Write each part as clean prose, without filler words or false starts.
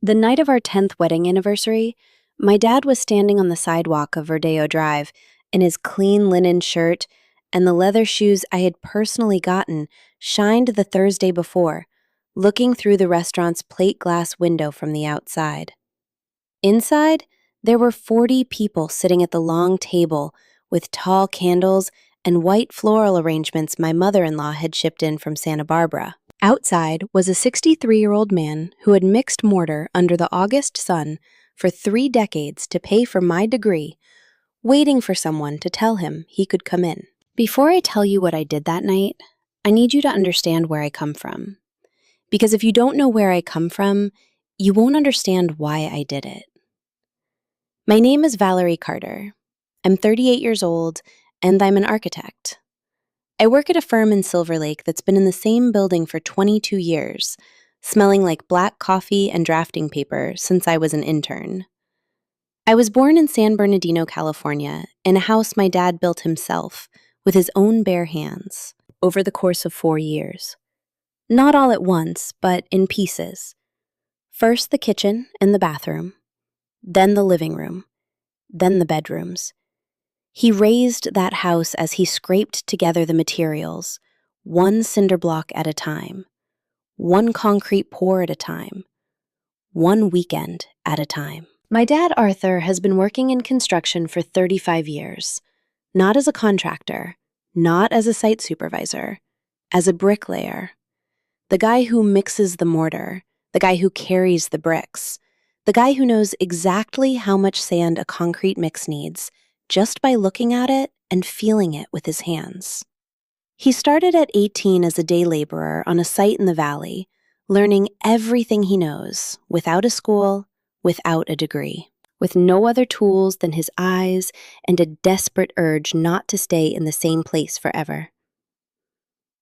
The night of our 10th wedding anniversary, my dad was standing on the sidewalk of Rodeo Drive in his clean linen shirt, and the leather shoes I had personally gotten shined the Thursday before, looking through the restaurant's plate glass window from the outside. Inside, there were 40 people sitting at the long table with tall candles and white floral arrangements my mother-in-law had shipped in from Santa Barbara. Outside was a 63-year-old man who had mixed mortar under the August sun for 3 decades to pay for my degree, waiting for someone to tell him he could come in. Before I tell you what I did that night, I need you to understand where I come from. Because if you don't know where I come from, you won't understand why I did it. My name is Valerie Carter. I'm 38 years old, and I'm an architect. I work at a firm in Silver Lake that's been in the same building for 22 years, smelling like black coffee and drafting paper since I was an intern. I was born in San Bernardino, California, in a house my dad built himself with his own bare hands over the course of 4 years. Not all at once, but in pieces. First the kitchen and the bathroom, then the living room, then the bedrooms. He raised that house as he scraped together the materials, one cinder block at a time, one concrete pour at a time, one weekend at a time. My dad, Arthur, has been working in construction for 35 years, not as a contractor, not as a site supervisor, as a bricklayer. The guy who mixes the mortar, the guy who carries the bricks, the guy who knows exactly how much sand a concrete mix needs, just by looking at it and feeling it with his hands. He started at 18 as a day laborer on a site in the valley, learning everything he knows, without a school, without a degree, with no other tools than his eyes and a desperate urge not to stay in the same place forever.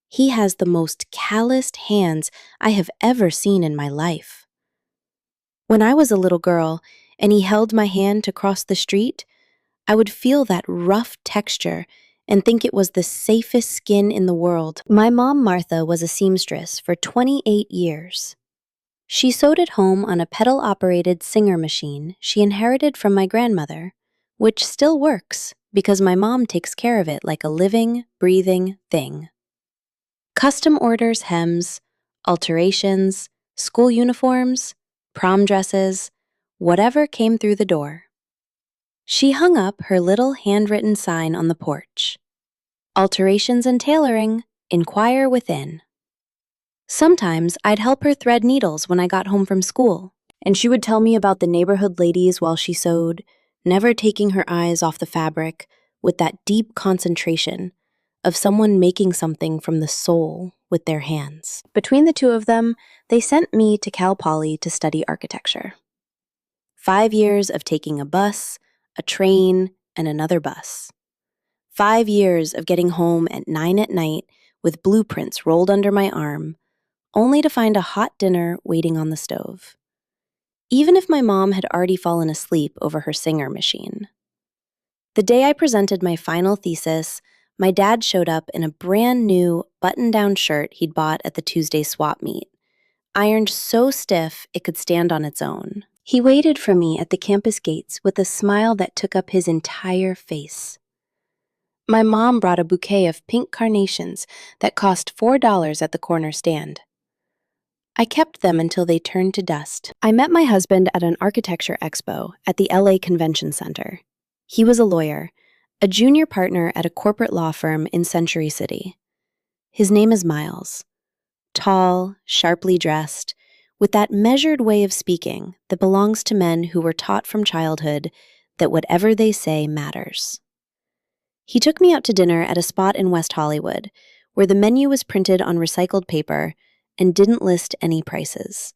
He has the most calloused hands I have ever seen in my life. When I was a little girl and he held my hand to cross the street, I would feel that rough texture and think it was the safest skin in the world. My mom, Martha, was a seamstress for 28 years. She sewed at home on a pedal-operated Singer machine she inherited from my grandmother, which still works because my mom takes care of it like a living, breathing thing. Custom orders hems, alterations, school uniforms, prom dresses, whatever came through the door. She hung up her little handwritten sign on the porch. Alterations and tailoring, inquire within. Sometimes I'd help her thread needles when I got home from school, and she would tell me about the neighborhood ladies while she sewed, never taking her eyes off the fabric with that deep concentration of someone making something from the soul with their hands. Between the two of them, they sent me to Cal Poly to study architecture. 5 years of taking a bus, a train, and another bus. 5 years of getting home at 9 at night with blueprints rolled under my arm, only to find a hot dinner waiting on the stove. Even if my mom had already fallen asleep over her Singer machine. The day I presented my final thesis, my dad showed up in a brand new button-down shirt he'd bought at the Tuesday swap meet, ironed so stiff it could stand on its own. He waited for me at the campus gates with a smile that took up his entire face. My mom brought a bouquet of pink carnations that cost $4 at the corner stand. I kept them until they turned to dust. I met my husband at an architecture expo at the LA Convention Center. He was a lawyer, a junior partner at a corporate law firm in Century City. His name is Miles. Tall, sharply dressed, with that measured way of speaking that belongs to men who were taught from childhood that whatever they say matters. He took me out to dinner at a spot in West Hollywood, where the menu was printed on recycled paper and didn't list any prices.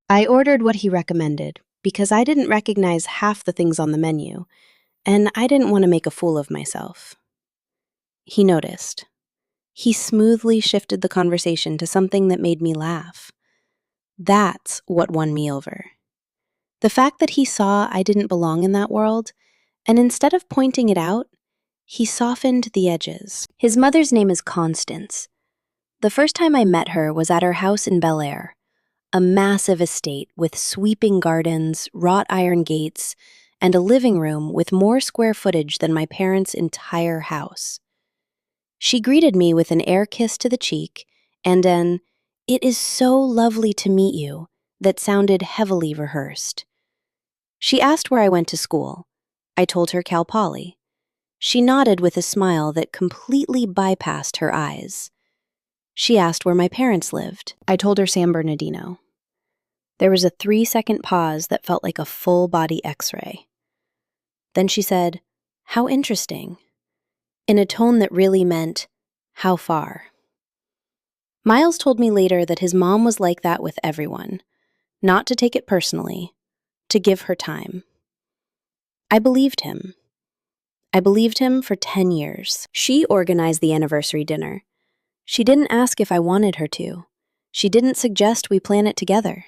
I ordered what he recommended because I didn't recognize half the things on the menu, and I didn't want to make a fool of myself. He noticed. He smoothly shifted the conversation to something that made me laugh. That's what won me over. The fact that he saw I didn't belong in that world, and instead of pointing it out, he softened the edges. His mother's name is Constance. The first time I met her was at her house in Bel Air, a massive estate with sweeping gardens, wrought iron gates, and a living room with more square footage than my parents' entire house. She greeted me with an air kiss to the cheek and an, "It is so lovely to meet you," that sounded heavily rehearsed. She asked where I went to school. I told her Cal Poly. She nodded with a smile that completely bypassed her eyes. She asked where my parents lived. I told her San Bernardino. There was a 3-second pause that felt like a full-body X-ray. Then she said, "How interesting," in a tone that really meant, "How far?" Miles told me later that his mom was like that with everyone, not to take it personally, to give her time. I believed him. I believed him for 10 years. She organized the anniversary dinner. She didn't ask if I wanted her to. She didn't suggest we plan it together.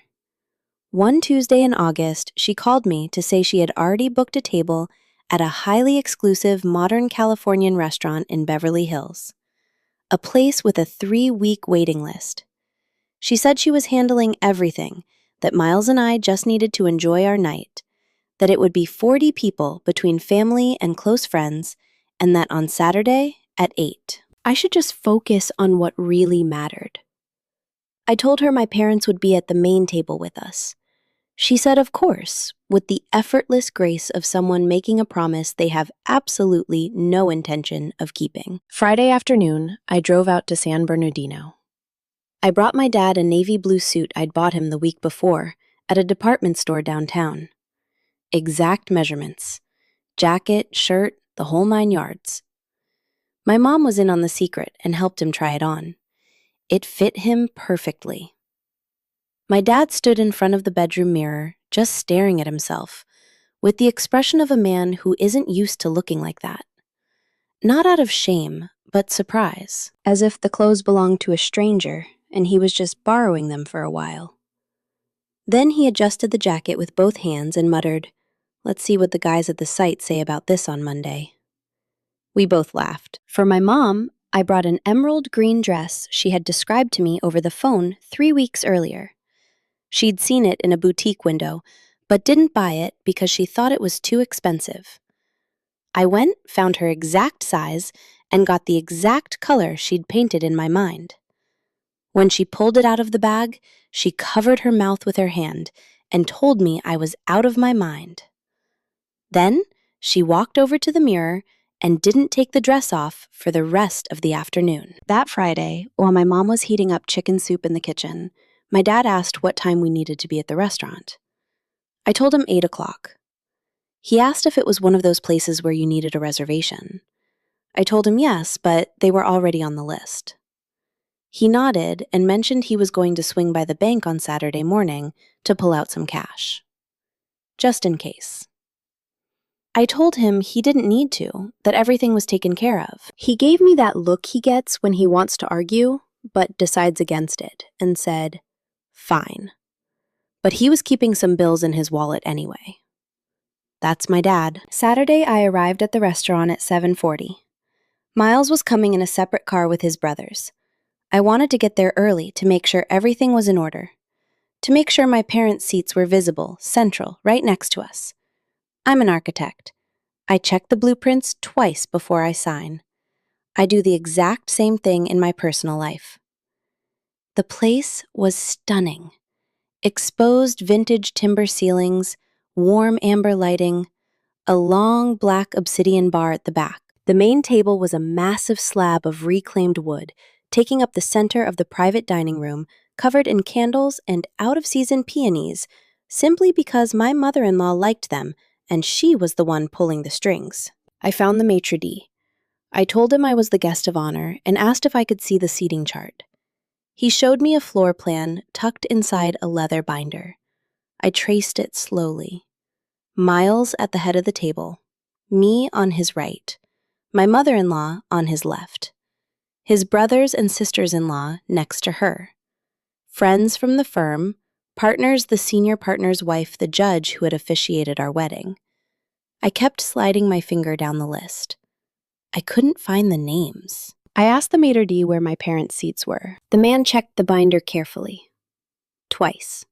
One Tuesday in August, she called me to say she had already booked a table at a highly exclusive modern Californian restaurant in Beverly Hills, a place with a 3-week waiting list. She said she was handling everything, that Miles and I just needed to enjoy our night, that it would be 40 people between family and close friends, and that on Saturday at 8, I should just focus on what really mattered. I told her my parents would be at the main table with us. She said, of course, with the effortless grace of someone making a promise they have absolutely no intention of keeping. Friday afternoon, I drove out to San Bernardino. I brought my dad a navy blue suit I'd bought him the week before at a department store downtown. Exact measurements. Jacket, shirt, the whole 9 yards. My mom was in on the secret and helped him try it on. It fit him perfectly. My dad stood in front of the bedroom mirror, just staring at himself, with the expression of a man who isn't used to looking like that. Not out of shame, but surprise, as if the clothes belonged to a stranger and he was just borrowing them for a while. Then he adjusted the jacket with both hands and muttered, "Let's see what the guys at the site say about this on Monday." We both laughed. For my mom, I brought an emerald green dress she had described to me over the phone 3 weeks earlier. She'd seen it in a boutique window, but didn't buy it because she thought it was too expensive. I went, found her exact size, and got the exact color she'd painted in my mind. When she pulled it out of the bag, she covered her mouth with her hand and told me I was out of my mind. Then she walked over to the mirror and didn't take the dress off for the rest of the afternoon. That Friday, while my mom was heating up chicken soup in the kitchen, my dad asked what time we needed to be at the restaurant. I told him 8 o'clock. He asked if it was one of those places where you needed a reservation. I told him yes, but they were already on the list. He nodded and mentioned he was going to swing by the bank on Saturday morning to pull out some cash. Just in case. I told him he didn't need to, that everything was taken care of. He gave me that look he gets when he wants to argue, but decides against it, and said, "Fine." But he was keeping some bills in his wallet anyway. That's my dad. Saturday, I arrived at the restaurant at 7:40. Miles was coming in a separate car with his brothers. I wanted to get there early to make sure everything was in order. To make sure my parents' seats were visible, central, right next to us. I'm an architect. I check the blueprints twice before I sign. I do the exact same thing in my personal life. The place was stunning. Exposed vintage timber ceilings, warm amber lighting, a long black obsidian bar at the back. The main table was a massive slab of reclaimed wood, taking up the center of the private dining room, covered in candles and out-of-season peonies, simply because my mother-in-law liked them and she was the one pulling the strings. I found the maitre d'. I told him I was the guest of honor and asked if I could see the seating chart. He showed me a floor plan tucked inside a leather binder. I traced it slowly. Miles at the head of the table, me on his right, my mother-in-law on his left, his brothers and sisters-in-law next to her, friends from the firm, partners, the senior partner's wife, the judge who had officiated our wedding. I kept sliding my finger down the list. I couldn't find the names. I asked the maitre d' where my parents' seats were. The man checked the binder carefully. twice.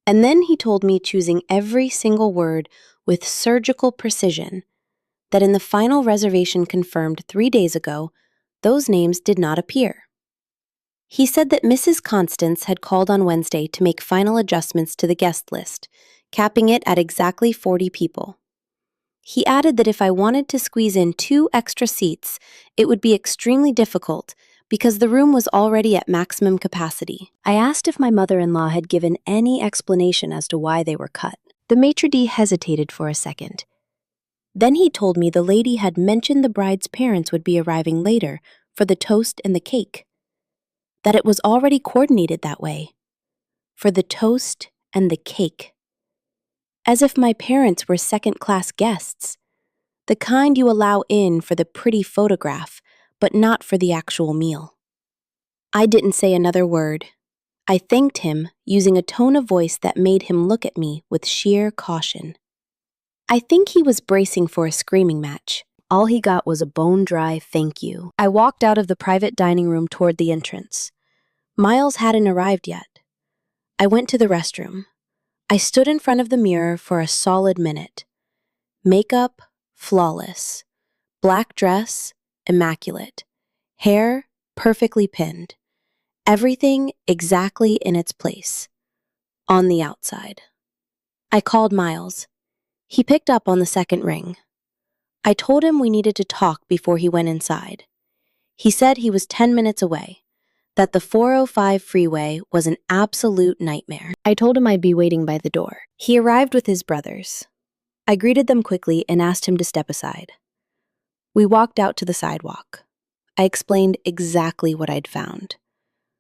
And then he told me, choosing every single word with surgical precision, that in the final reservation confirmed 3 days ago, those names did not appear. He said that Mrs. Constance had called on Wednesday to make final adjustments to the guest list, capping it at exactly 40 people. He added that if I wanted to squeeze in 2 extra seats, it would be extremely difficult because the room was already at maximum capacity. I asked if my mother-in-law had given any explanation as to why they were cut. The maitre d' hesitated for a second. Then he told me the lady had mentioned the bride's parents would be arriving later for the toast and the cake, that it was already coordinated that way, for the toast and the cake. As if my parents were second-class guests, the kind you allow in for the pretty photograph, but not for the actual meal. I didn't say another word. I thanked him, using a tone of voice that made him look at me with sheer caution. I think he was bracing for a screaming match. All he got was a bone-dry thank you. I walked out of the private dining room toward the entrance. Miles hadn't arrived yet. I went to the restroom. I stood in front of the mirror for a solid minute. Makeup, flawless. Black dress, immaculate. Hair, perfectly pinned. Everything exactly in its place. On the outside. I called Miles. He picked up on the second ring. I told him we needed to talk before he went inside. He said he was 10 minutes away, that the 405 freeway was an absolute nightmare. I told him I'd be waiting by the door. He arrived with his brothers. I greeted them quickly and asked him to step aside. We walked out to the sidewalk. I explained exactly what I'd found.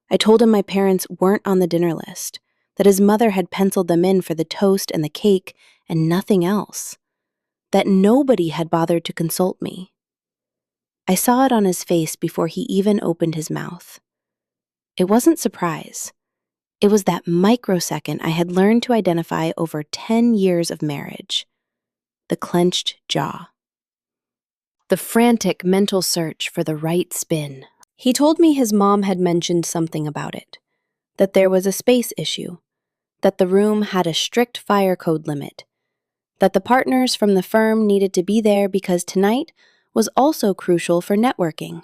I told him my parents weren't on the dinner list, that his mother had penciled them in for the toast and the cake and nothing else, that nobody had bothered to consult me. I saw it on his face before he even opened his mouth. It wasn't surprise. It was that microsecond I had learned to identify over 10 years of marriage. The clenched jaw. The frantic mental search for the right spin. He told me his mom had mentioned something about it, that there was a space issue, that the room had a strict fire code limit, that the partners from the firm needed to be there because tonight was also crucial for networking,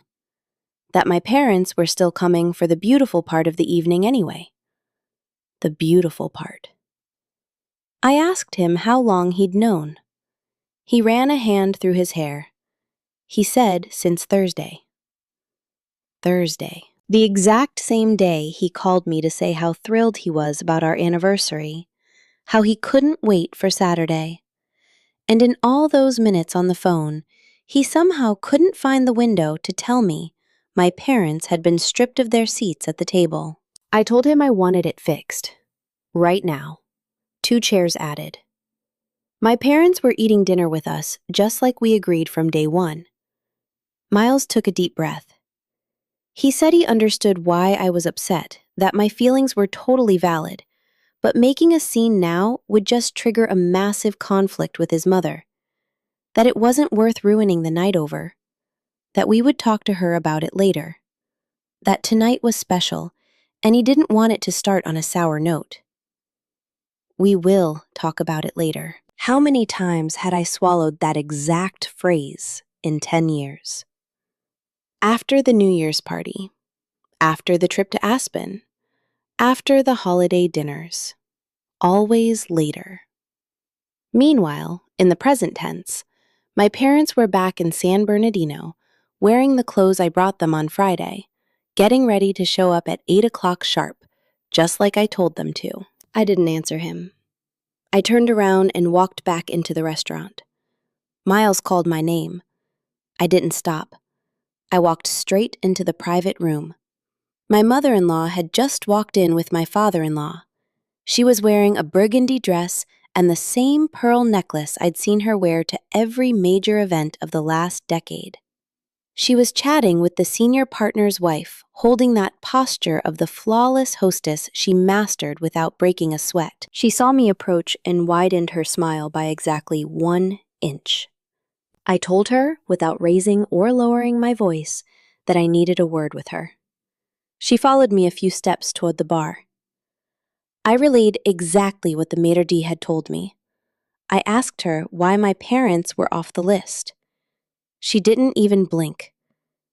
that my parents were still coming for the beautiful part of the evening anyway. The beautiful part. I asked him how long he'd known. He ran a hand through his hair. He said since Thursday. Thursday. The exact same day he called me to say how thrilled he was about our anniversary, how he couldn't wait for Saturday. And in all those minutes on the phone, he somehow couldn't find the window to tell me my parents had been stripped of their seats at the table. I told him I wanted it fixed. Right now. 2 chairs added. My parents were eating dinner with us, just like we agreed from day one. Miles took a deep breath. He said he understood why I was upset, that my feelings were totally valid, but making a scene now would just trigger a massive conflict with his mother, that it wasn't worth ruining the night over, that we would talk to her about it later, that tonight was special, and he didn't want it to start on a sour note. We will talk about it later. How many times had I swallowed that exact phrase in 10 years? After the New Year's party, after the trip to Aspen, after the holiday dinners, always later. Meanwhile, in the present tense, my parents were back in San Bernardino, wearing the clothes I brought them on Friday, getting ready to show up at 8 o'clock sharp, just like I told them to. I didn't answer him. I turned around and walked back into the restaurant. Miles called my name. I didn't stop. I walked straight into the private room. My mother-in-law had just walked in with my father-in-law. She was wearing a burgundy dress and the same pearl necklace I'd seen her wear to every major event of the last decade. She was chatting with the senior partner's wife, holding that posture of the flawless hostess she mastered without breaking a sweat. She saw me approach and widened her smile by exactly 1 inch. I told her, without raising or lowering my voice, that I needed a word with her. She followed me a few steps toward the bar. I relayed exactly what the maitre d' had told me. I asked her why my parents were off the list. She didn't even blink.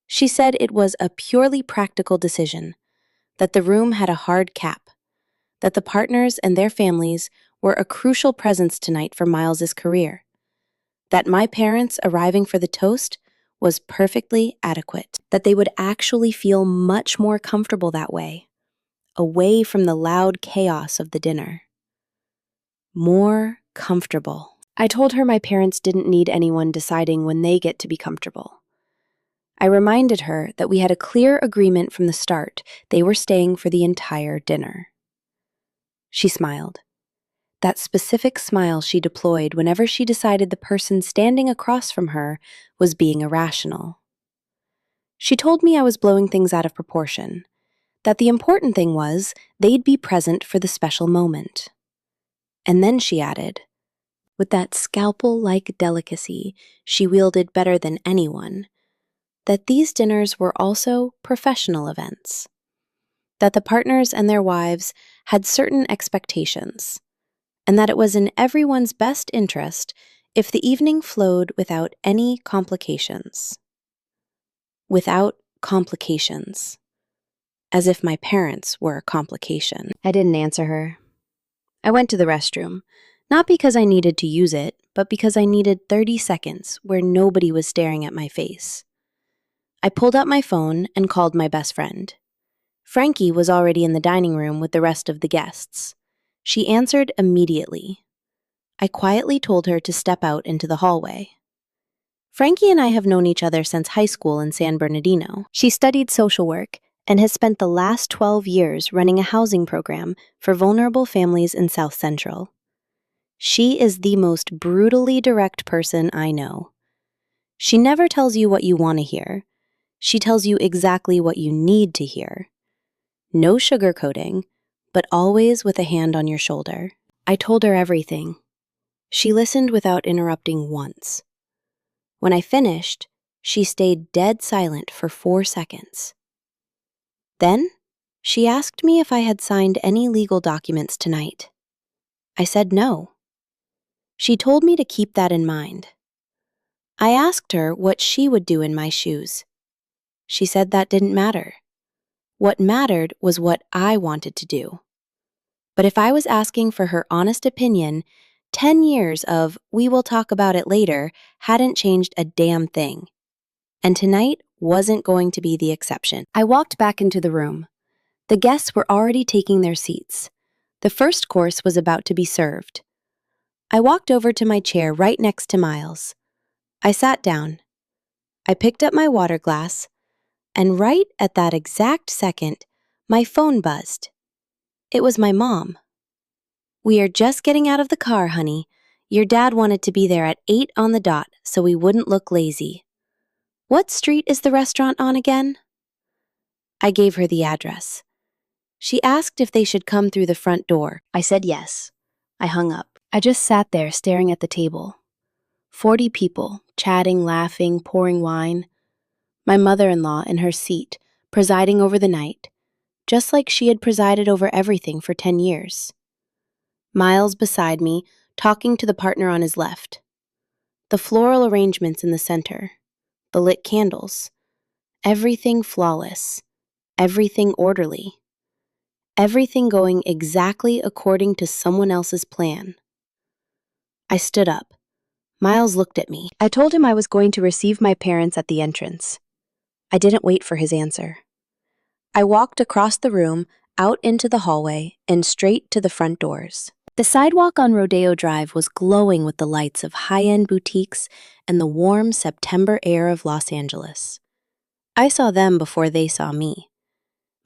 She said it was a purely practical decision, that the room had a hard cap, that the partners and their families were a crucial presence tonight for Miles's career, that my parents arriving for the toast was perfectly adequate, that they would actually feel much more comfortable that way, away from the loud chaos of the dinner. More comfortable. I told her my parents didn't need anyone deciding when they get to be comfortable. I reminded her that we had a clear agreement from the start they were staying for the entire dinner. She smiled. That specific smile she deployed whenever she decided the person standing across from her was being irrational. She told me I was blowing things out of proportion, that the important thing was they'd be present for the special moment. And then she added, with that scalpel-like delicacy she wielded better than anyone, that these dinners were also professional events, that the partners and their wives had certain expectations, and that it was in everyone's best interest if the evening flowed without any complications. Without complications. As if my parents were a complication. I didn't answer her. I went to the restroom, not because I needed to use it, but because I needed 30 seconds where nobody was staring at my face. I pulled out my phone and called my best friend. Frankie was already in the dining room with the rest of the guests. She answered immediately. I quietly told her to step out into the hallway. Frankie and I have known each other since high school in San Bernardino. She studied social work and has spent the last 12 years running a housing program for vulnerable families in South Central. She is the most brutally direct person I know. She never tells you what you want to hear. She tells you exactly what you need to hear. No sugarcoating, but always with a hand on your shoulder. I told her everything. She listened without interrupting once. When I finished, she stayed dead silent for 4 seconds. Then, she asked me if I had signed any legal documents tonight. I said no. She told me to keep that in mind. I asked her what she would do in my shoes. She said that didn't matter. What mattered was what I wanted to do. But if I was asking for her honest opinion, 10 years of "we will talk about it later" hadn't changed a damn thing. And tonight wasn't going to be the exception. I walked back into the room. The guests were already taking their seats. The first course was about to be served. I walked over to my chair right next to Miles. I sat down. I picked up my water glass, and right at that exact second, my phone buzzed. It was my mom. "We are just getting out of the car, honey. Your dad wanted to be there at 8 on the dot so we wouldn't look lazy. What street is the restaurant on again?" I gave her the address. She asked if they should come through the front door. I said yes. I hung up. I just sat there staring at the table. 40 people, chatting, laughing, pouring wine. My mother-in-law in her seat, presiding over the night, just like she had presided over everything for 10 years. Miles beside me, talking to the partner on his left. The floral arrangements in the center. The lit candles. Everything flawless. Everything orderly. Everything going exactly according to someone else's plan. I stood up. Miles looked at me. I told him I was going to receive my parents at the entrance. I didn't wait for his answer. I walked across the room, out into the hallway, and straight to the front doors. The sidewalk on Rodeo Drive was glowing with the lights of high-end boutiques and the warm September air of Los Angeles. I saw them before they saw me.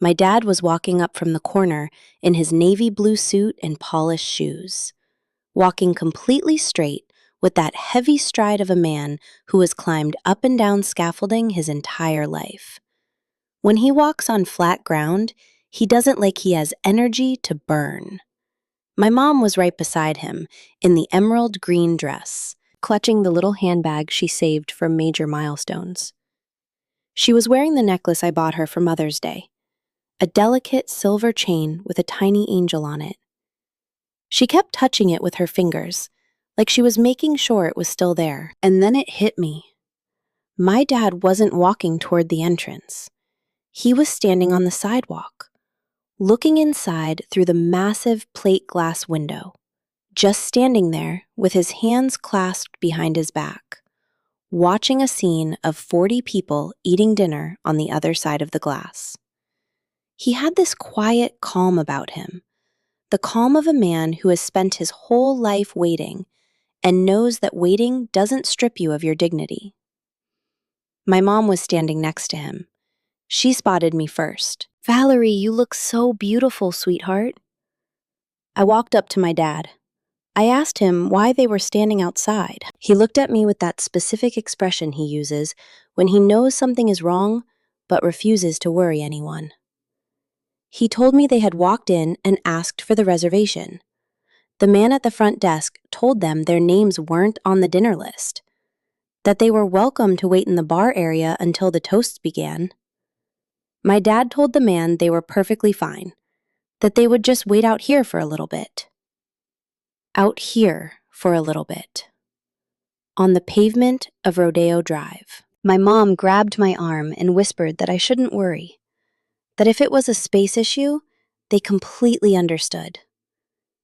My dad was walking up from the corner in his navy blue suit and polished shoes, walking completely straight with that heavy stride of a man who has climbed up and down scaffolding his entire life. When he walks on flat ground, he doesn't like he has energy to burn. My mom was right beside him, in the emerald green dress, clutching the little handbag she saved for major milestones. She was wearing the necklace I bought her for Mother's Day, a delicate silver chain with a tiny angel on it. She kept touching it with her fingers, like she was making sure it was still there. And then it hit me. My dad wasn't walking toward the entrance. He was standing on the sidewalk, looking inside through the massive plate glass window, just standing there with his hands clasped behind his back, watching a scene of 40 people eating dinner on the other side of the glass. He had this quiet calm about him, the calm of a man who has spent his whole life waiting and knows that waiting doesn't strip you of your dignity. My mom was standing next to him. She spotted me first. "Valerie, you look so beautiful, sweetheart." I walked up to my dad. I asked him why they were standing outside. He looked at me with that specific expression he uses when he knows something is wrong but refuses to worry anyone. He told me they had walked in and asked for the reservation. The man at the front desk told them their names weren't on the dinner list, that they were welcome to wait in the bar area until the toasts began. My dad told the man they were perfectly fine, that they would just wait out here for a little bit. Out here for a little bit. On the pavement of Rodeo Drive. My mom grabbed my arm and whispered that I shouldn't worry, that if it was a space issue, they completely understood.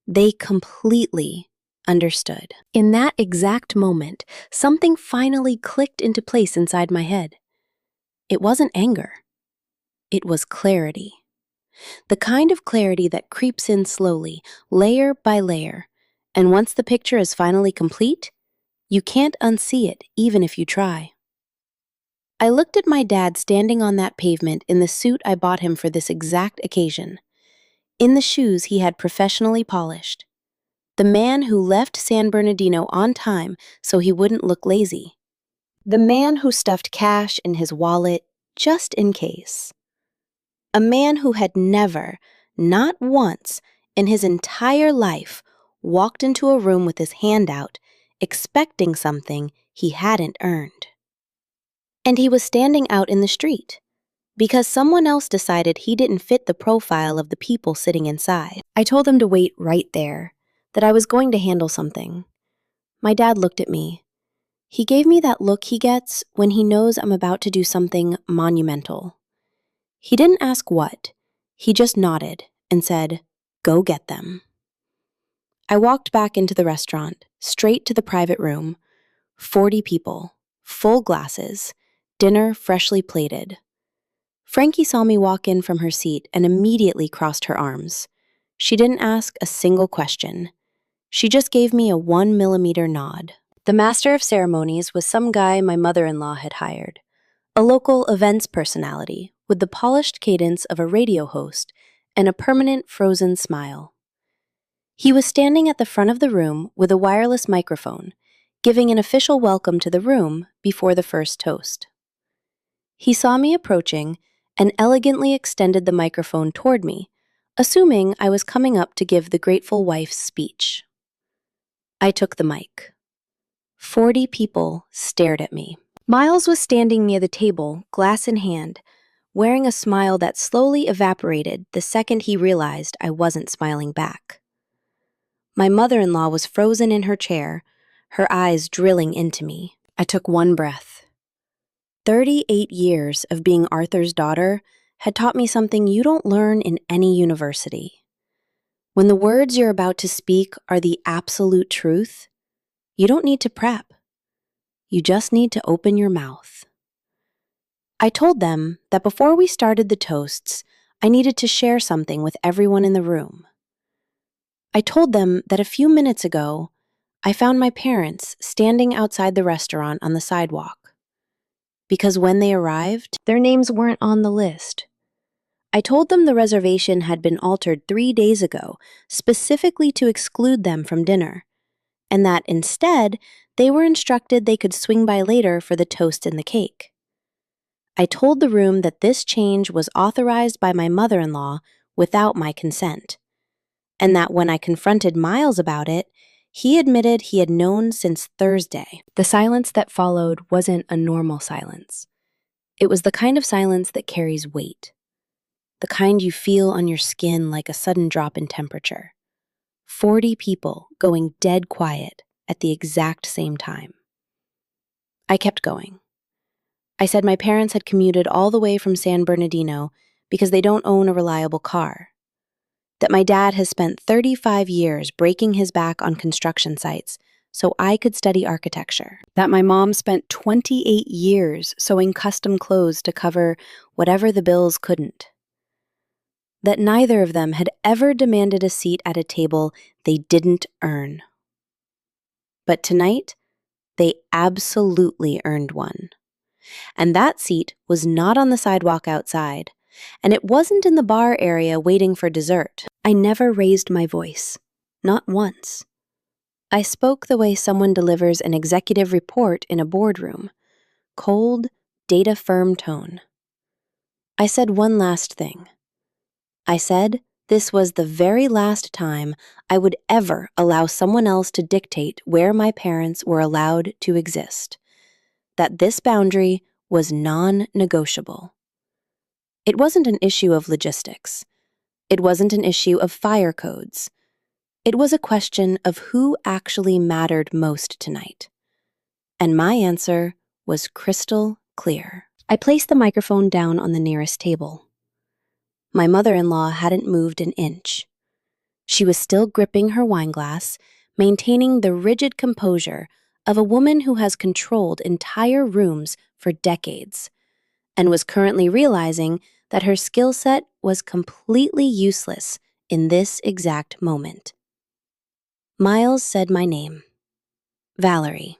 They completely understood. In that exact moment, something finally clicked into place inside my head. It wasn't anger. It was clarity. The kind of clarity that creeps in slowly, layer by layer, and once the picture is finally complete, you can't unsee it even if you try. I looked at my dad standing on that pavement in the suit I bought him for this exact occasion, in the shoes he had professionally polished. The man who left San Bernardino on time so he wouldn't look lazy. The man who stuffed cash in his wallet just in case. A man who had never, not once, in his entire life, walked into a room with his hand out, expecting something he hadn't earned. And he was standing out in the street, because someone else decided he didn't fit the profile of the people sitting inside. I told him to wait right there, that I was going to handle something. My dad looked at me. He gave me that look he gets when he knows I'm about to do something monumental. He didn't ask what. He just nodded and said, "Go get them." I walked back into the restaurant, straight to the private room. 40 people, full glasses, dinner freshly plated. Frankie saw me walk in from her seat and immediately crossed her arms. She didn't ask a single question. She just gave me a 1 millimeter nod. The master of ceremonies was some guy my mother-in-law had hired, a local events personality with the polished cadence of a radio host and a permanent frozen smile. He was standing at the front of the room with a wireless microphone, giving an official welcome to the room before the first toast. He saw me approaching and elegantly extended the microphone toward me, assuming I was coming up to give the grateful wife's speech. I took the mic. 40 people stared at me. Miles was standing near the table, glass in hand, wearing a smile that slowly evaporated the second he realized I wasn't smiling back. My mother-in-law was frozen in her chair, her eyes drilling into me. I took one breath. 38 years of being Arthur's daughter had taught me something you don't learn in any university. When the words you're about to speak are the absolute truth, you don't need to prep. You just need to open your mouth. I told them that before we started the toasts, I needed to share something with everyone in the room. I told them that a few minutes ago, I found my parents standing outside the restaurant on the sidewalk. Because when they arrived, their names weren't on the list. I told them the reservation had been altered 3 days ago, specifically to exclude them from dinner, and that instead, they were instructed they could swing by later for the toast and the cake. I told the room that this change was authorized by my mother-in-law without my consent, and that when I confronted Miles about it, he admitted he had known since Thursday. The silence that followed wasn't a normal silence. It was the kind of silence that carries weight, the kind you feel on your skin like a sudden drop in temperature. 40 people going dead quiet at the exact same time. I kept going. I said my parents had commuted all the way from San Bernardino because they don't own a reliable car. That my dad has spent 35 years breaking his back on construction sites so I could study architecture. That my mom spent 28 years sewing custom clothes to cover whatever the bills couldn't. That neither of them had ever demanded a seat at a table they didn't earn. But tonight, they absolutely earned one. And that seat was not on the sidewalk outside, and it wasn't in the bar area waiting for dessert. I never raised my voice, not once. I spoke the way someone delivers an executive report in a boardroom, cold, data-firm tone. I said one last thing. I said this was the very last time I would ever allow someone else to dictate where my parents were allowed to exist. That this boundary was non-negotiable. It wasn't an issue of logistics. It wasn't an issue of fire codes. It was a question of who actually mattered most tonight. And my answer was crystal clear. I placed the microphone down on the nearest table. My mother-in-law hadn't moved an inch. She was still gripping her wine glass, maintaining the rigid composure of a woman who has controlled entire rooms for decades, and was currently realizing that her skill set was completely useless in this exact moment. Miles said my name. Valerie.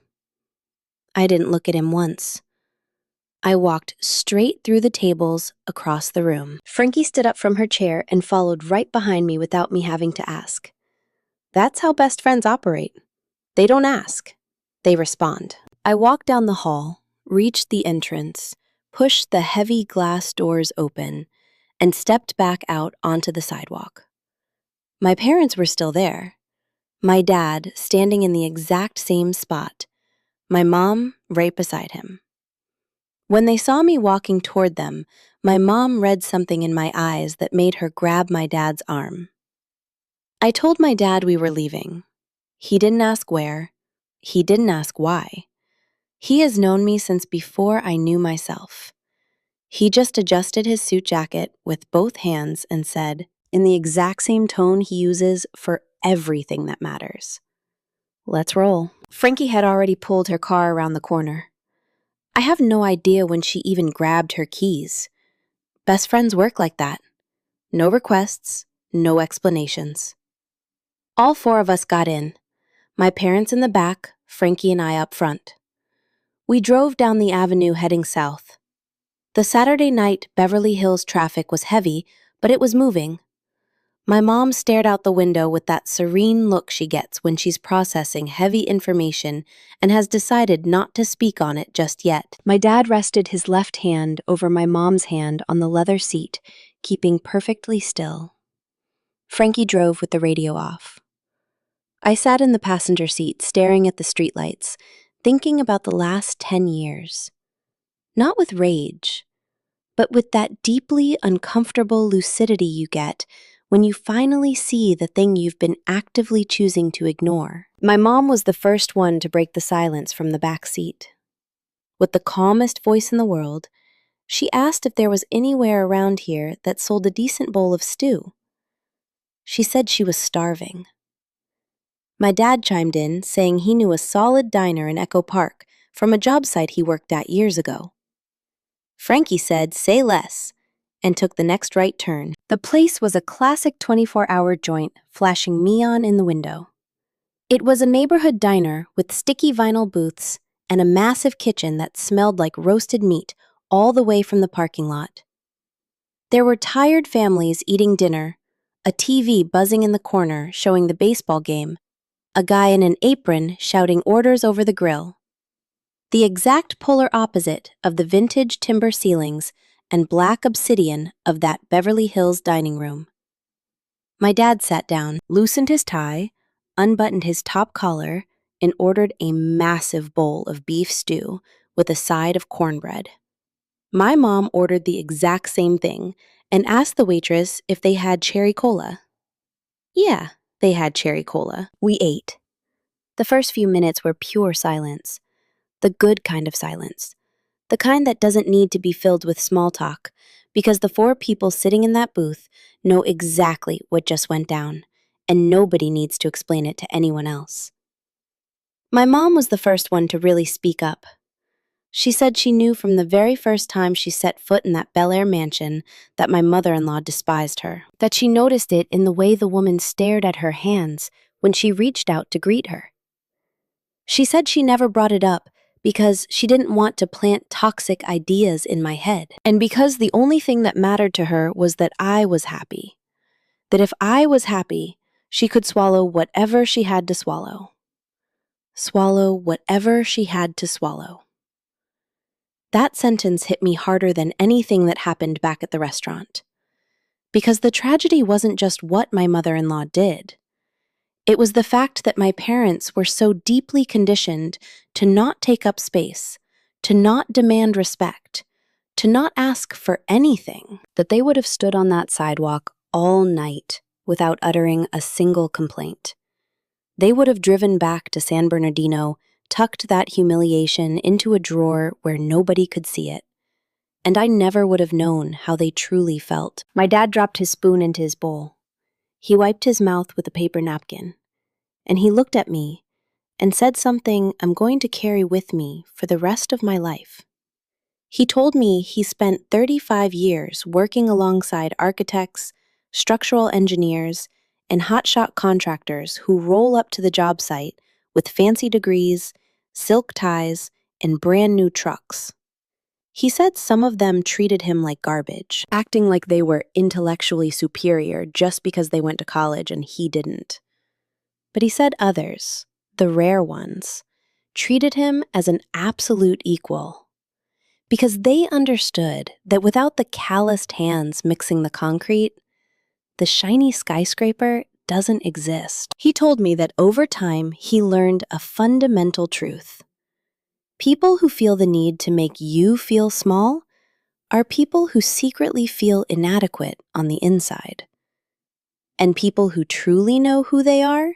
I didn't look at him once. I walked straight through the tables across the room. Frankie stood up from her chair and followed right behind me without me having to ask. That's how best friends operate. They don't ask. They respond. I walked down the hall, reached the entrance, pushed the heavy glass doors open, and stepped back out onto the sidewalk. My parents were still there. My dad standing in the exact same spot. My mom right beside him. When they saw me walking toward them, my mom read something in my eyes that made her grab my dad's arm. I told my dad we were leaving. He didn't ask where. He didn't ask why. He has known me since before I knew myself. He just adjusted his suit jacket with both hands and said, in the exact same tone he uses for everything that matters, "Let's roll." Frankie had already pulled her car around the corner. I have no idea when she even grabbed her keys. Best friends work like that. No requests, no explanations. All four of us got in. My parents in the back, Frankie and I up front. We drove down the avenue heading south. The Saturday night Beverly Hills traffic was heavy, but it was moving. My mom stared out the window with that serene look she gets when she's processing heavy information and has decided not to speak on it just yet. My dad rested his left hand over my mom's hand on the leather seat, keeping perfectly still. Frankie drove with the radio off. I sat in the passenger seat staring at the streetlights, thinking about the last 10 years. Not with rage, but with that deeply uncomfortable lucidity you get when you finally see the thing you've been actively choosing to ignore. My mom was the first one to break the silence from the back seat. With the calmest voice in the world, she asked if there was anywhere around here that sold a decent bowl of stew. She said she was starving. My dad chimed in, saying he knew a solid diner in Echo Park from a job site he worked at years ago. Frankie said, "Say less," and took the next right turn. The place was a classic 24-hour joint, flashing neon in the window. It was a neighborhood diner with sticky vinyl booths and a massive kitchen that smelled like roasted meat all the way from the parking lot. There were tired families eating dinner, a TV buzzing in the corner showing the baseball game, a guy in an apron shouting orders over the grill. The exact polar opposite of the vintage timber ceilings and black obsidian of that Beverly Hills dining room. My dad sat down, loosened his tie, unbuttoned his top collar, and ordered a massive bowl of beef stew with a side of cornbread. My mom ordered the exact same thing and asked the waitress if they had cherry cola. "Yeah," They had cherry cola. We ate. The first few minutes were pure silence. The good kind of silence. The kind that doesn't need to be filled with small talk, because the four people sitting in that booth know exactly what just went down, and nobody needs to explain it to anyone else. My mom was the first one to really speak up. She said she knew from the very first time she set foot in that Bel Air mansion that my mother-in-law despised her, that she noticed it in the way the woman stared at her hands when she reached out to greet her. She said she never brought it up because she didn't want to plant toxic ideas in my head, and because the only thing that mattered to her was that I was happy. That if I was happy, she could swallow whatever she had to swallow. Swallow whatever she had to swallow. That sentence hit me harder than anything that happened back at the restaurant. Because the tragedy wasn't just what my mother-in-law did. It was the fact that my parents were so deeply conditioned to not take up space, to not demand respect, to not ask for anything, that they would have stood on that sidewalk all night without uttering a single complaint. They would have driven back to San Bernardino, tucked that humiliation into a drawer where nobody could see it. And I never would have known how they truly felt. My dad dropped his spoon into his bowl. He wiped his mouth with a paper napkin. And he looked at me and said something I'm going to carry with me for the rest of my life. He told me he spent 35 years working alongside architects, structural engineers, and hotshot contractors who roll up to the job site with fancy degrees, silk ties, and brand new trucks. He said some of them treated him like garbage, acting like they were intellectually superior just because they went to college and he didn't. But he said others, the rare ones, treated him as an absolute equal. Because they understood that without the calloused hands mixing the concrete, the shiny skyscraper doesn't exist. He told me that over time he learned a fundamental truth. People who feel the need to make you feel small are people who secretly feel inadequate on the inside. And people who truly know who they are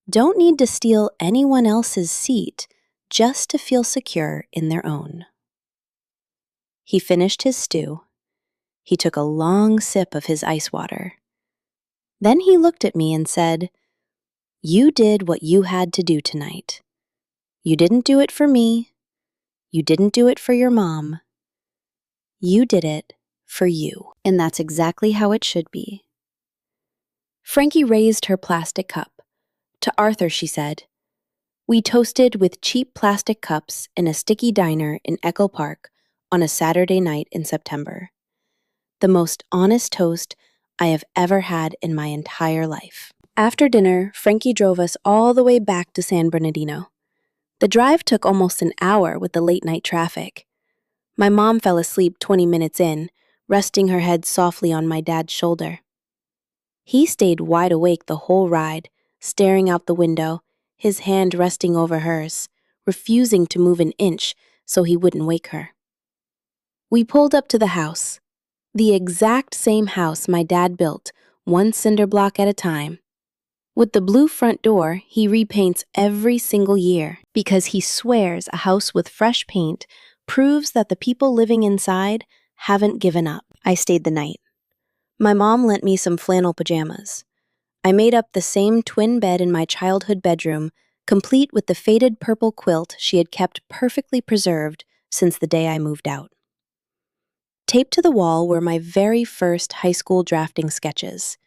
don't need to steal anyone else's seat just to feel secure in their own. He finished his stew. He took a long sip of his ice water. Then he looked at me and said, "You did what you had to do tonight. You didn't do it for me. You didn't do it for your mom. You did it for you." And that's exactly how it should be. Frankie raised her plastic cup. To Arthur, she said, "We toasted with cheap plastic cups in a sticky diner in Echo Park on a Saturday night in September. The most honest toast I have ever had in my entire life." After dinner, Frankie drove us all the way back to San Bernardino. The drive took almost an hour with the late-night traffic. My mom fell asleep 20 minutes in, resting her head softly on my dad's shoulder. He stayed wide awake the whole ride, staring out the window, his hand resting over hers, refusing to move an inch so he wouldn't wake her. We pulled up to the house, the exact same house my dad built, one cinder block at a time. With the blue front door, he repaints every single year because he swears a house with fresh paint proves that the people living inside haven't given up. I stayed the night. My mom lent me some flannel pajamas. I made up the same twin bed in my childhood bedroom, complete with the faded purple quilt she had kept perfectly preserved since the day I moved out. Taped to the wall were my very first high school drafting sketches,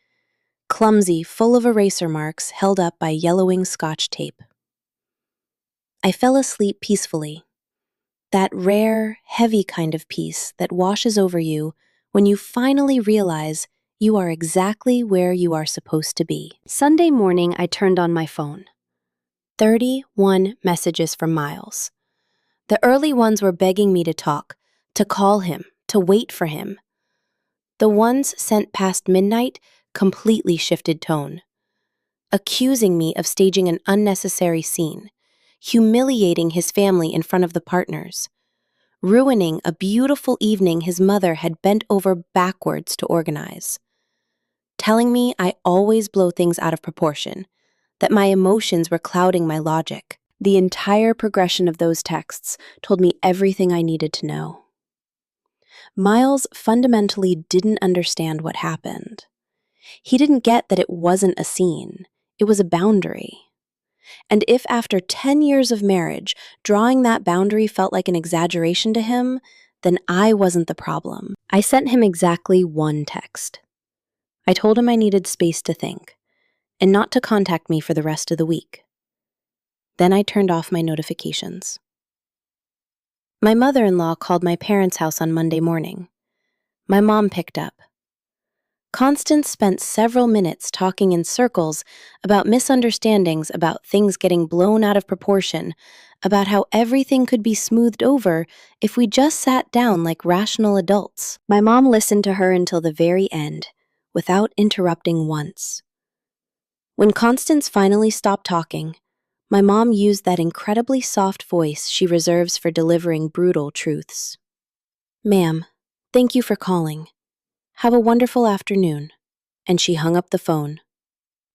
clumsy, full of eraser marks held up by yellowing Scotch tape. I fell asleep peacefully, that rare, heavy kind of peace that washes over you when you finally realize you are exactly where you are supposed to be. Sunday morning, I turned on my phone. 31 messages from Miles. The early ones were begging me to talk, to call him, to wait for him. The ones sent past midnight completely shifted tone, accusing me of staging an unnecessary scene, humiliating his family in front of the partners, ruining a beautiful evening his mother had bent over backwards to organize. telling me I always blow things out of proportion, that my emotions were clouding my logic. The entire progression of those texts told me everything I needed to know. Miles fundamentally didn't understand what happened. He didn't get that it wasn't a scene, it was a boundary. And if after 10 years of marriage, drawing that boundary felt like an exaggeration to him, then I wasn't the problem. I sent him exactly one text. I told him I needed space to think, and not to contact me for the rest of the week. Then I turned off my notifications. My mother-in-law called my parents' house on Monday morning. My mom picked up. Constance spent several minutes talking in circles about misunderstandings, about things getting blown out of proportion, about how everything could be smoothed over if we just sat down like rational adults. My mom listened to her until the very end, without interrupting once. When Constance finally stopped talking, my mom used that incredibly soft voice she reserves for delivering brutal truths. "Ma'am, thank you for calling. Have a wonderful afternoon." And she hung up the phone.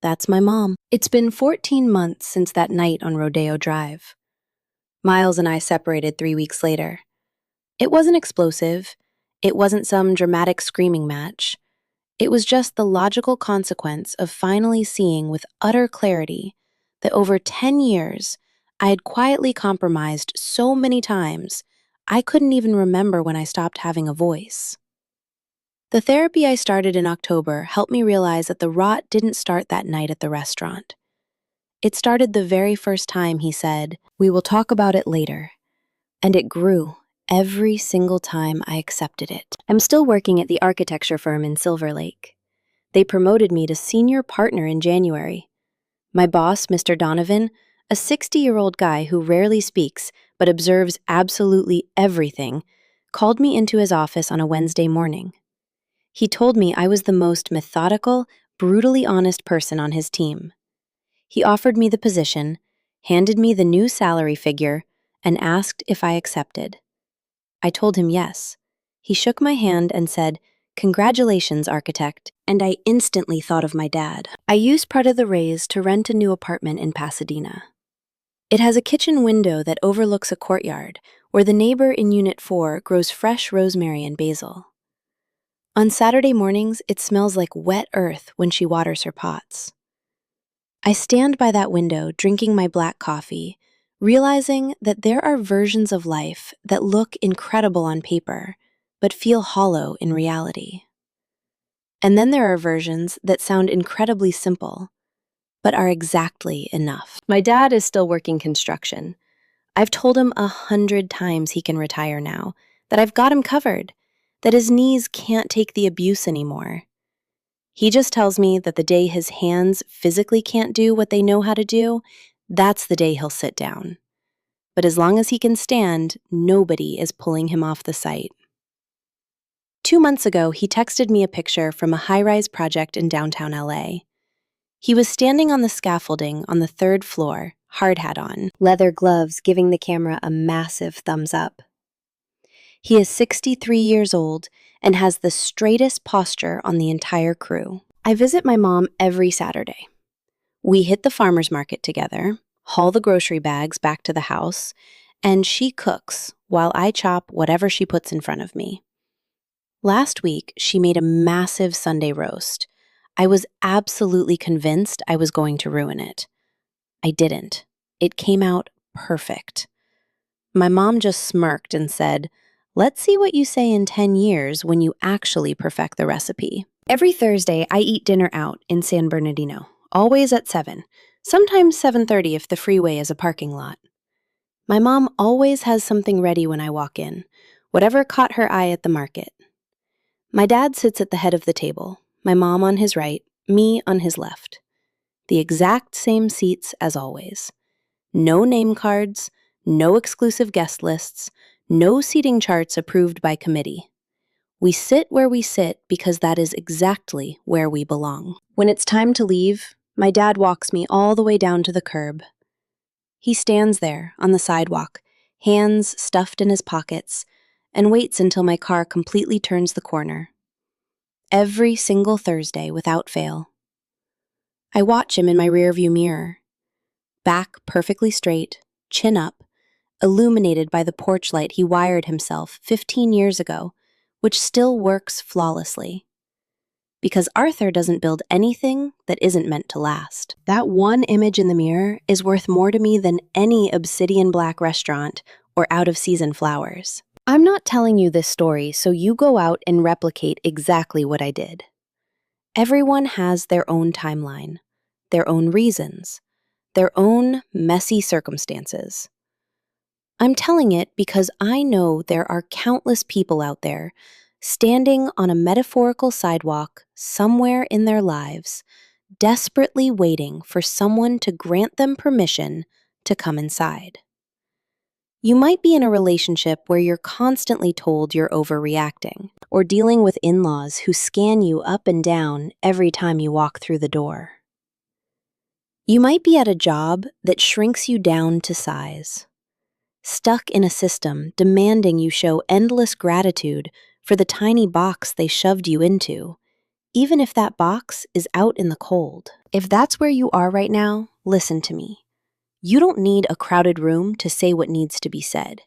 That's my mom. It's been 14 months since that night on Rodeo Drive. Miles and I separated 3 weeks later. It wasn't explosive. It wasn't some dramatic screaming match. It was just the logical consequence of finally seeing with utter clarity that over 10 years, I had quietly compromised so many times, I couldn't even remember when I stopped having a voice. The therapy I started in October helped me realize that the rot didn't start that night at the restaurant. It started the very first time he said, "We will talk about it later." And it grew every single time I accepted it. I'm still working at the architecture firm in Silver Lake. They promoted me to senior partner in January. My boss, Mr. Donovan, a 60-year-old guy who rarely speaks but observes absolutely everything, called me into his office on a Wednesday morning. He told me I was the most methodical, brutally honest person on his team. He offered me the position, handed me the new salary figure, and asked if I accepted. I told him yes. He shook my hand and said, "Congratulations, architect," and I instantly thought of my dad. I used part of the raise to rent a new apartment in Pasadena. It has a kitchen window that overlooks a courtyard where the neighbor in Unit 4 grows fresh rosemary and basil. On Saturday mornings, it smells like wet earth when she waters her pots. I stand by that window drinking my black coffee, realizing that there are versions of life that look incredible on paper, but feel hollow in reality. And then there are versions that sound incredibly simple, but are exactly enough. My dad is still working construction. I've told him 100 times he can retire now, that I've got him covered, that his knees can't take the abuse anymore. He just tells me that the day his hands physically can't do what they know how to do, that's the day he'll sit down. But as long as he can stand, nobody is pulling him off the site. 2 months ago, he texted me a picture from a high-rise project in downtown LA. He was standing on the scaffolding on the 3rd floor, hard hat on, leather gloves giving the camera a massive thumbs up. He is 63 years old and has the straightest posture on the entire crew. I visit my mom every Saturday. We hit the farmer's market together, haul the grocery bags back to the house, and she cooks while I chop whatever she puts in front of me. Last week, she made a massive Sunday roast. I was absolutely convinced I was going to ruin it. I didn't. It came out perfect. My mom just smirked and said, "Let's see what you say in 10 years when you actually perfect the recipe." Every Thursday, I eat dinner out in San Bernardino, always at 7, sometimes 7:30 if the freeway is a parking lot. My mom always has something ready when I walk in, whatever caught her eye at the market. My dad sits at the head of the table, my mom on his right, me on his left. The exact same seats as always. No name cards, no exclusive guest lists, no seating charts approved by committee. We sit where we sit because that is exactly where we belong. When it's time to leave, my dad walks me all the way down to the curb. He stands there on the sidewalk, hands stuffed in his pockets, and waits until my car completely turns the corner. every single Thursday without fail. I watch him in my rearview mirror, back perfectly straight, chin up, illuminated by the porch light he wired himself 15 years ago, which still works flawlessly. Because Arthur doesn't build anything that isn't meant to last. That one image in the mirror is worth more to me than any obsidian black restaurant or out-of-season flowers. I'm not telling you this story so you go out and replicate exactly what I did. Everyone has their own timeline, their own reasons, their own messy circumstances. I'm telling it because I know there are countless people out there standing on a metaphorical sidewalk somewhere in their lives, desperately waiting for someone to grant them permission to come inside. You might be in a relationship where you're constantly told you're overreacting, or dealing with in-laws who scan you up and down every time you walk through the door. You might be at a job that shrinks you down to size, stuck in a system demanding you show endless gratitude for the tiny box they shoved you into, even if that box is out in the cold. If that's where you are right now, listen to me. You don't need a crowded room to say what needs to be said.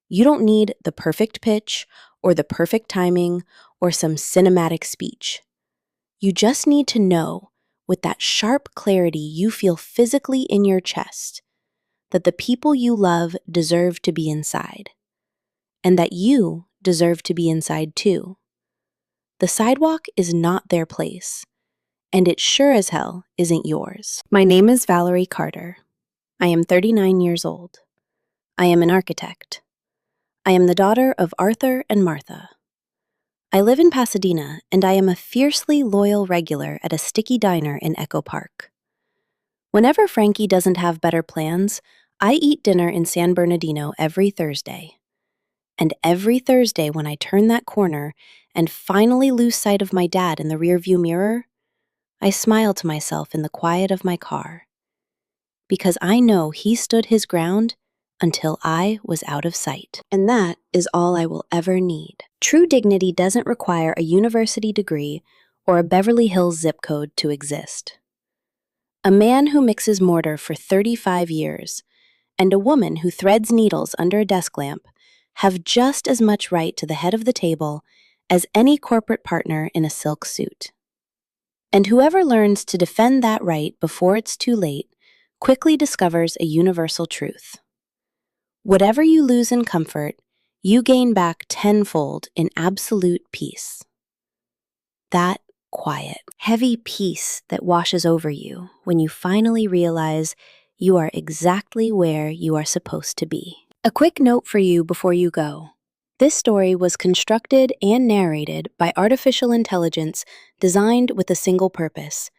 You don't need the perfect pitch or the perfect timing or some cinematic speech. You just need to know, with that sharp clarity you feel physically in your chest, that the people you love deserve to be inside, and that you deserve to be inside too. The sidewalk is not their place, and it sure as hell isn't yours. My name is Valerie Carter. I am 39 years old. I am an architect. I am the daughter of Arthur and Martha. I live in Pasadena, and I am a fiercely loyal regular at a sticky diner in Echo Park. Whenever Frankie doesn't have better plans, I eat dinner in San Bernardino every Thursday. And every Thursday when I turn that corner and finally lose sight of my dad in the rearview mirror, I smile to myself in the quiet of my car. Because I know he stood his ground until I was out of sight. And that is all I will ever need. True dignity doesn't require a university degree or a Beverly Hills zip code to exist. A man who mixes mortar for 35 years and a woman who threads needles under a desk lamp have just as much right to the head of the table as any corporate partner in a silk suit. And whoever learns to defend that right before it's too late quickly discovers a universal truth. Whatever you lose in comfort, you gain back tenfold in absolute peace. That quiet, heavy peace that washes over you when you finally realize you are exactly where you are supposed to be. A quick note for you before you go. This story was constructed and narrated by artificial intelligence designed with a single purpose: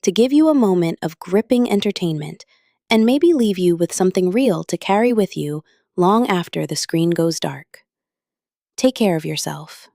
to give you a moment of gripping entertainment and maybe leave you with something real to carry with you long after the screen goes dark. Take care of yourself.